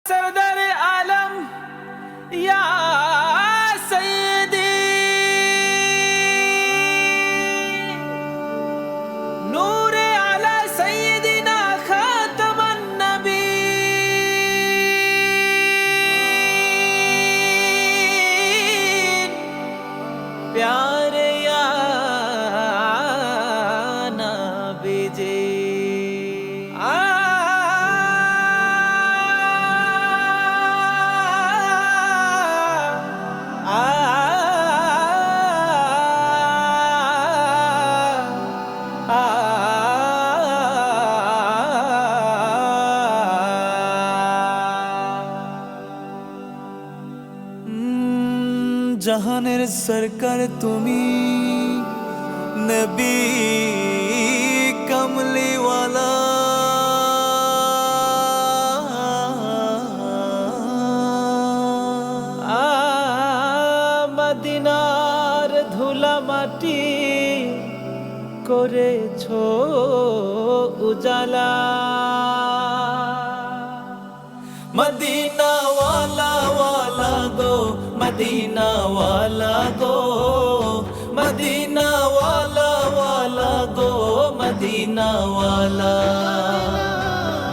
सरदार आलम या सय्यदी नूरे आला सय्यदिना खातमन नबीन प्यारे या नबीजी জাহানের সরকার তুমি নবী কমলিওয়ালা মদিনার ধুলা মাটি করেছো উজালা মদিনা ওয়ালা ওয়ালা গো মদিনা ওয়ালা গো মদিনা ওয়ালা ওয়ালা গো মদিনা ওয়ালা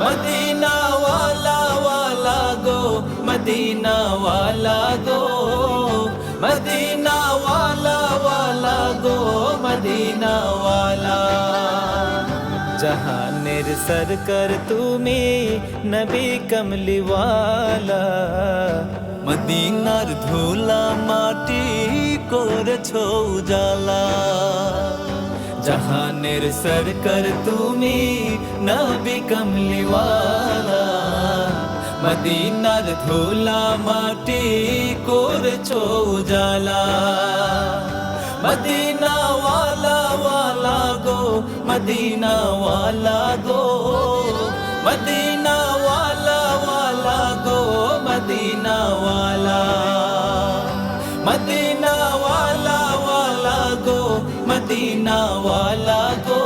মদিনা ওয়ালা ওয়ালা গো মদিনা ওয়ালা গো মদিনা ওয়ালা ওয়ালা গো মদিনা ওয়ালা জাহানের সরকার তুমি নবী কমলিওয়ালা মদিনার ধুলা মাটি করেছো উজালা জাহানের সরকার তুমি নবী কমলিওয়ালা মদিনার ধুলা মাটি করেছো উজালা মদিনা ওয়ালা ওয়ালা গো মদিনা ওয়ালা গো মদিনা ওয়ালা ওয়ালা গো মদিনা ওয়ালা মদিনা ওয়ালা ওয়ালা গো মদিনা ওয়ালা গো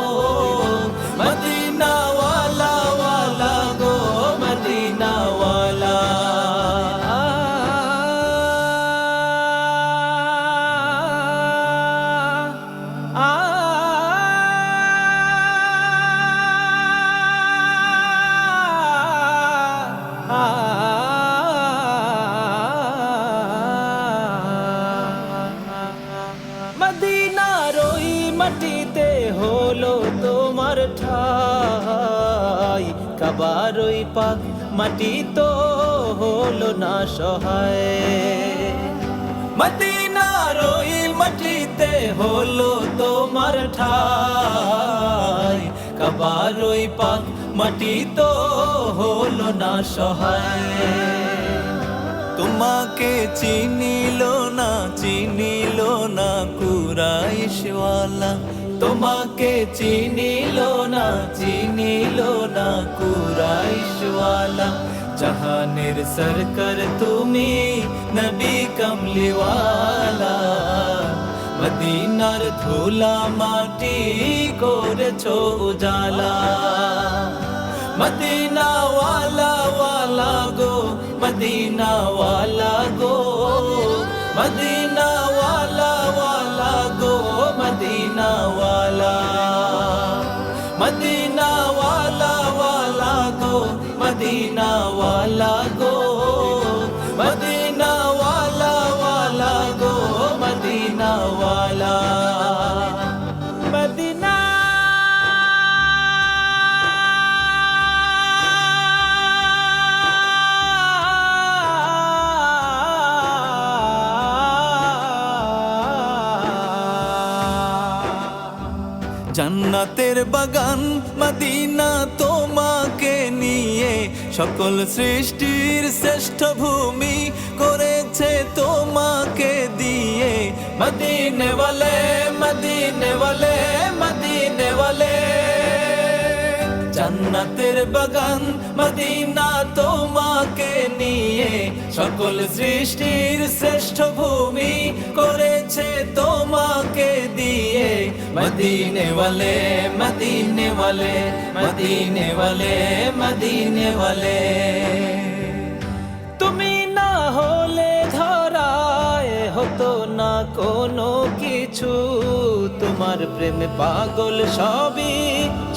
মদিনা ওয়ালা ওয়ালা গো মদিনা ওয়ালা মদিনার ওই মাটিতে হলো তোমার ঠাই কাবার ওই পাক মাটি তো হলো না সহায় মদিনার ওই মাটিতে হলো তোমার ঠাই কাবার ওই পাক মাটি তো হলো না সহায় তোমাকে চিনিল না কুরাইশওয়ালা তোমাকে চিনিল না কুরাইশওয়ালা জাহানের সরকার তুমি নবী কমলিওয়ালা মদিনার ধুলা মাটি করেছো উজালা মদিনা ওয়ালা ওয়ালা গো মদিনা ওয়ালা গো মদিনা ওয়ালা ওয়ালা গো মদিনা ওয়ালা মদিনা ওয়ালা ওয়ালা গো মদিনা ওয়ালা গো মদিনা ওয়ালা ওয়ালা গো মদিনা ওয়ালা মদিনা জান্নাতের বাগান মদিনা তোমাকে নিয়ে সকল সৃষ্টির শ্রেষ্ঠ ভূমি করেছে তোমাকে দিয়ে মদিনে ওয়ালে মদিনে ওয়ালে মদিনে ওয়ালে জান্নাতের বাগান মদিনা তোমাকে নিয়ে সকল সৃষ্টির শ্রেষ্ঠ ভূমি করেছে তোমাকে দিয়ে मदीने वाले मदीने वाले मदीने वाले मदीने वाले তোমার প্রেমে পাগল সবই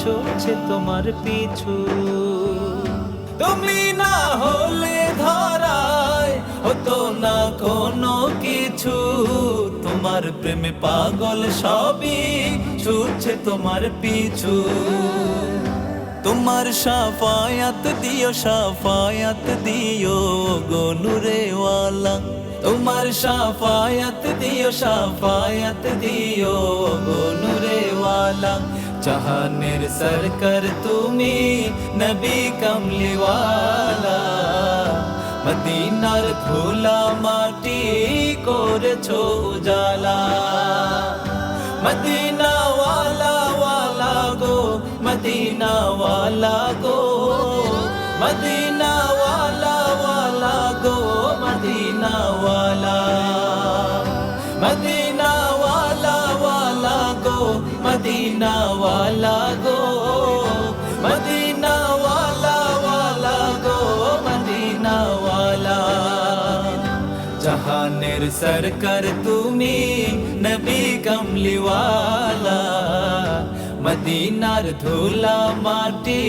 ছুটছে তোমার পিছু। তুমি না হলে ধরায় হতো না কোনো কিছু, তোমার প্রেমে পাগল সবই ছুটছে তোমার পিছু। তোমার শাফায়াত দিও গো নূরেওয়ালা, তোমার শাফায়াত দিও গো নূরেওয়ালা। জাহানের সরকার তুমি নবী কমলিওয়ালা, মদিনার ধুলা মাটি করেছো উজালা। মদিনা ওয়ালা ওয়ালা গো, মদিনা ওয়ালা গো, মদিনা ওয়ালা ওয়ালা গো, মদিনা ওয়ালা। মদিনা ওয়ালা ওয়ালা গো, মদিনা ওয়ালা গো, মদিনা ওয়ালা ওয়ালা গো, মদিনা ওয়ালা। জাহানের সরকার তুমি নবী কমলিওয়ালা, মদিনার ধুলা মাটি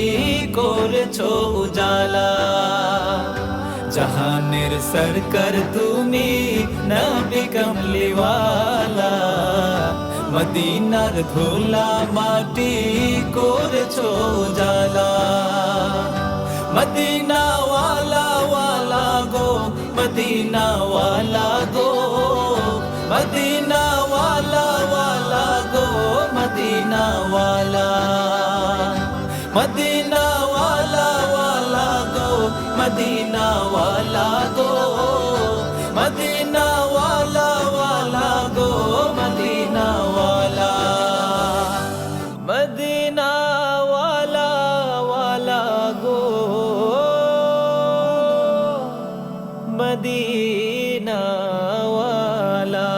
করেছো উজালা। জাহানের সরকার তুমি নবী কমলিওয়ালা, মদিনার ধুলা মাটি করেছো উজালা। মদিনা ওয়ালা ওয়ালা গো, মদিনা ওয়ালা গো, মদিনা ওয়ালা ওয়ালা গো, মদিনা ওয়ালা। মদিনা ওয়ালা ওয়ালা গো, মদিনা ওয়ালা গো, মদিনা ওয়ালা ওয়ালা গো, মদিনা ওয়ালা। মদিনা ওয়ালা ওয়ালা গো, মদিনা ওয়ালা।